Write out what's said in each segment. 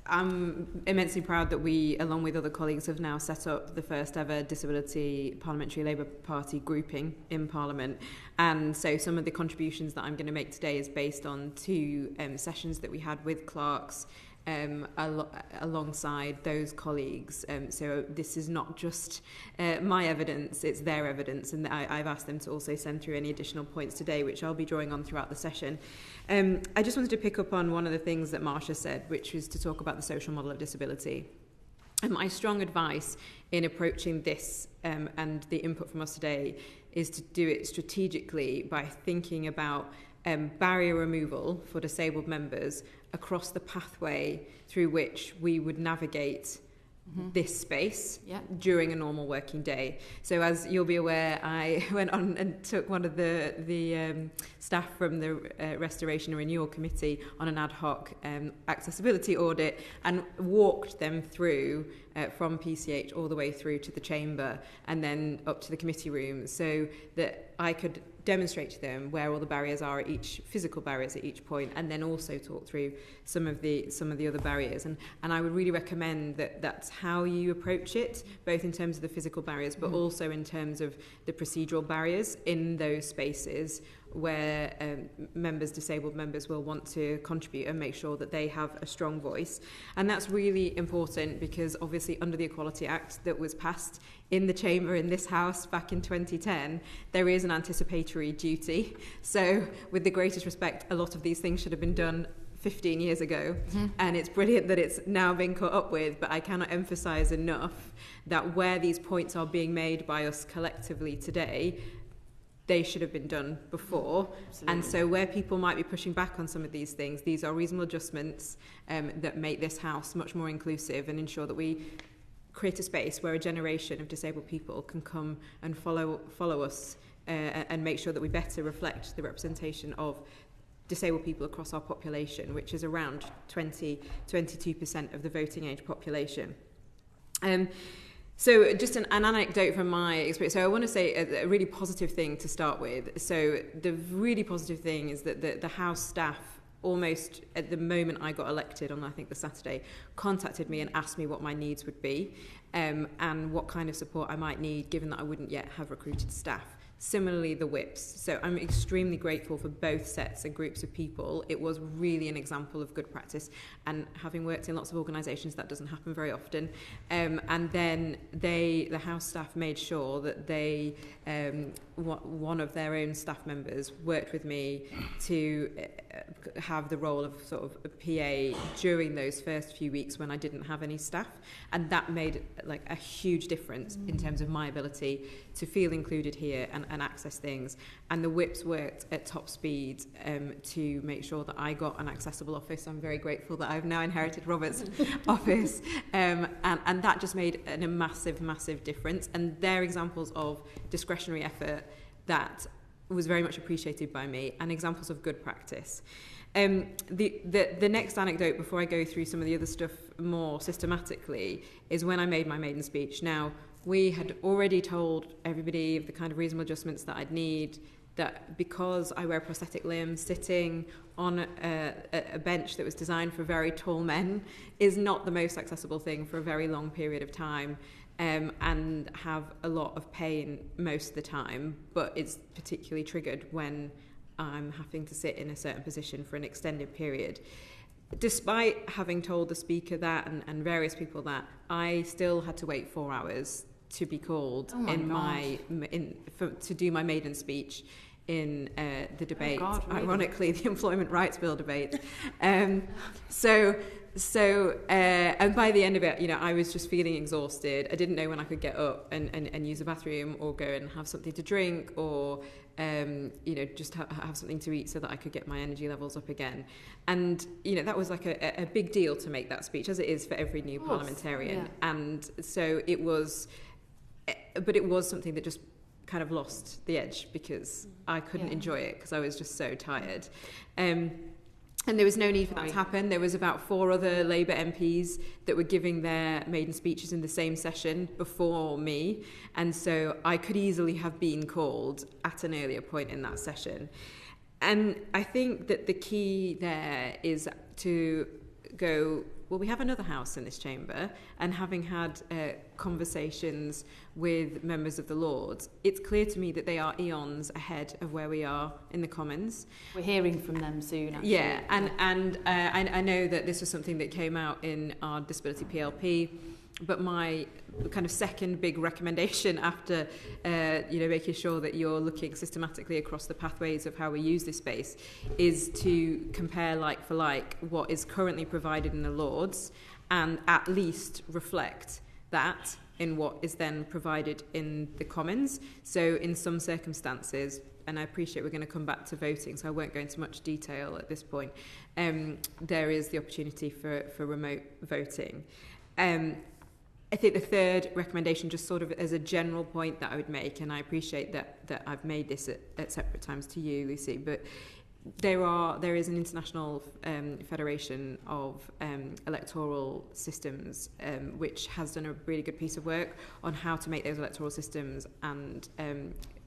I'm immensely proud that we, along with other colleagues, have now set up the first ever Disability Parliamentary Labour Party grouping in Parliament. And so some of the contributions that I'm going to make today is based on two sessions that we had with clerks alongside those colleagues. So this is not just my evidence, it's their evidence, and I've asked them to also send through any additional points today, which I'll be drawing on throughout the session. I just wanted to pick up on one of the things that Marsha said, which was to talk about the social model of disability. My strong advice in approaching this and the input from us today is to do it strategically by thinking about barrier removal for disabled members across the pathway through which we would navigate this space during a normal working day. So as you'll be aware, I went on and took one of the staff from the Restoration and Renewal Committee on an ad hoc accessibility audit and walked them through from PCH all the way through to the chamber and then up to the committee room, so that I could demonstrate to them where all the barriers are at each physical barriers at each point, and then also talk through some of the other barriers. And I would really recommend that that's how you approach it, both in terms of the physical barriers, but also in terms of the procedural barriers in those spaces where disabled members will want to contribute and make sure that they have a strong voice. And that's really important because obviously under the Equality Act that was passed in the chamber in this house back in 2010, there is an anticipatory duty. So with the greatest respect, a lot of these things should have been done 15 years ago, and it's brilliant that it's now been caught up with, but I cannot emphasize enough that where these points are being made by us collectively today, they should have been done before. Absolutely. And so where people might be pushing back on some of these things, these are reasonable adjustments that make this house much more inclusive and ensure that we create a space where a generation of disabled people can come and follow us and make sure that we better reflect the representation of disabled people across our population, which is around 22% of the voting age population. So just an anecdote from my experience. So I want to say a really positive thing to start with. So the really positive thing is that the House staff, almost at the moment I got elected on, I think, the Saturday, contacted me and asked me what my needs would be and what kind of support I might need, given that I wouldn't yet have recruited staff. Similarly, the whips. So I'm extremely grateful for both sets and groups of people. It was really an example of good practice, and having worked in lots of organisations, that doesn't happen very often. And then the House staff made sure that they, one of their own staff members worked with me to have the role of sort of a PA during those first few weeks when I didn't have any staff, and that made like a huge difference in terms of my ability to feel included here and access things. And the whips worked at top speed to make sure that I got an accessible office. I'm very grateful that I've now inherited Robert's office, and that just made a massive difference. And they're examples of discretionary effort that was very much appreciated by me, and examples of good practice. The next anecdote, before I go through some of the other stuff more systematically, is when I made my maiden speech. Now, we had already told everybody of the kind of reasonable adjustments that I'd need, that because I wear a prosthetic limb, sitting on a bench that was designed for very tall men is not the most accessible thing for a very long period of time, and have a lot of pain most of the time, but it's particularly triggered when I'm having to sit in a certain position for an extended period. Despite having told the speaker that and various people that, I still had to wait 4 hours to be called to do my maiden speech in the debate, ironically the Employment Rights Bill debate. And by the end of it, I was just feeling exhausted. I didn't know when I could get up and use the bathroom or go and have something to drink or just have something to eat so that I could get my energy levels up again. And that was like a big deal to make that speech, as it is for every new parliamentarian. Yeah. And so it was something that just kind of lost the edge because I couldn't enjoy it because I was just so tired. And there was no need for that to happen. There was about 4 other Labour MPs that were giving their maiden speeches in the same session before me. And so I could easily have been called at an earlier point in that session. And I think that the key there is to go well, we have another house in this chamber, and having had conversations with members of the Lords, it's clear to me that they are eons ahead of where we are in the Commons. We're hearing from them soon, actually. Yeah, and I know that this was something that came out in our Disability PLP, but my kind of second big recommendation after making sure that you're looking systematically across the pathways of how we use this space is to compare like for like what is currently provided in the Lords and at least reflect that in what is then provided in the Commons. So in some circumstances, and I appreciate we're going to come back to voting, so I won't go into much detail at this point, there is the opportunity for remote voting. I think the third recommendation, just sort of as a general point that I would make, and I appreciate that I've made this at separate times to you, Lucy, but there is an international federation of electoral systems which has done a really good piece of work on how to make those electoral systems and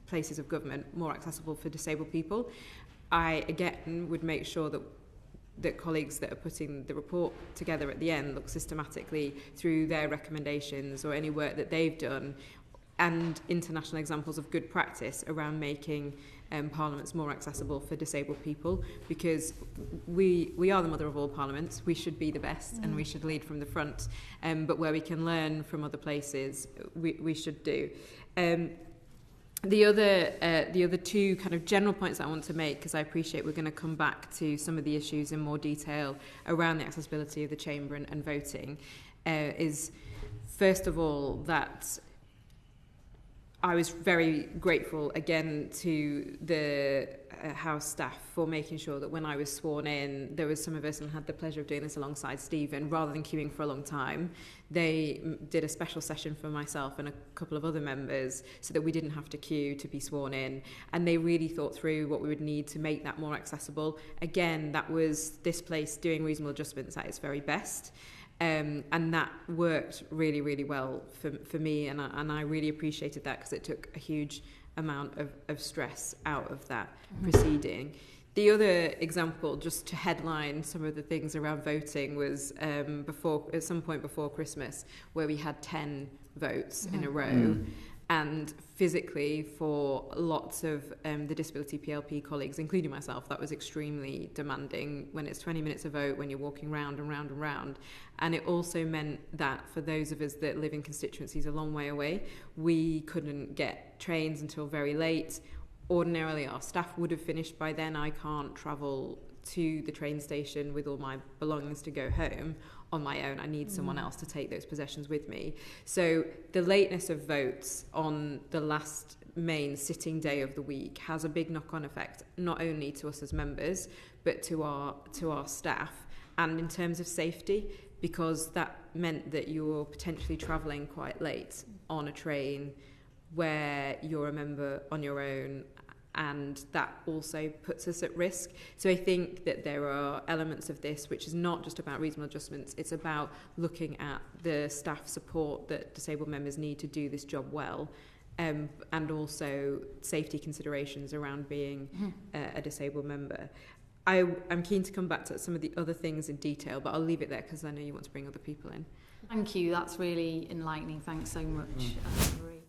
places of government more accessible for disabled people. I, again, would make sure that colleagues that are putting the report together at the end look systematically through their recommendations or any work that they've done and international examples of good practice around making parliaments more accessible for disabled people, because we are the mother of all parliaments. We should be the best and we should lead from the front, but where we can learn from other places, we should do. The other two kind of general points that I want to make, because I appreciate we're going to come back to some of the issues in more detail around the accessibility of the chamber and voting, is first of all that I was very grateful again to the House staff for making sure that when I was sworn in, there was some of us and had the pleasure of doing this alongside Stephen, rather than queuing for a long time. They did a special session for myself and a couple of other members so that we didn't have to queue to be sworn in. And they really thought through what we would need to make that more accessible. Again, that was this place doing reasonable adjustments at its very best. And that worked really, really well for me, and I really appreciated that because it took a huge amount of stress out of that proceeding. The other example, just to headline some of the things around voting, was at some point before Christmas, where we had 10 votes in a row. And physically, for lots of the Disability PLP colleagues, including myself, that was extremely demanding when it's 20 minutes a vote, when you're walking round and round and round. And it also meant that for those of us that live in constituencies a long way away, we couldn't get trains until very late. Ordinarily, our staff would have finished by then. I can't travel to the train station with all my belongings to go home on my own. I need someone else to take those possessions with me. So the lateness of votes on the last main sitting day of the week has a big knock-on effect, not only to us as members, but to our staff, and in terms of safety, because that meant that you were potentially travelling quite late on a train where you're a member on your own, and that also puts us at risk. So I think that there are elements of this which is not just about reasonable adjustments, it's about looking at the staff support that disabled members need to do this job well, and also safety considerations around being a disabled member. I'm keen to come back to some of the other things in detail, but I'll leave it there because I know you want to bring other people in. Thank you, that's really enlightening. Thanks so much, Marie.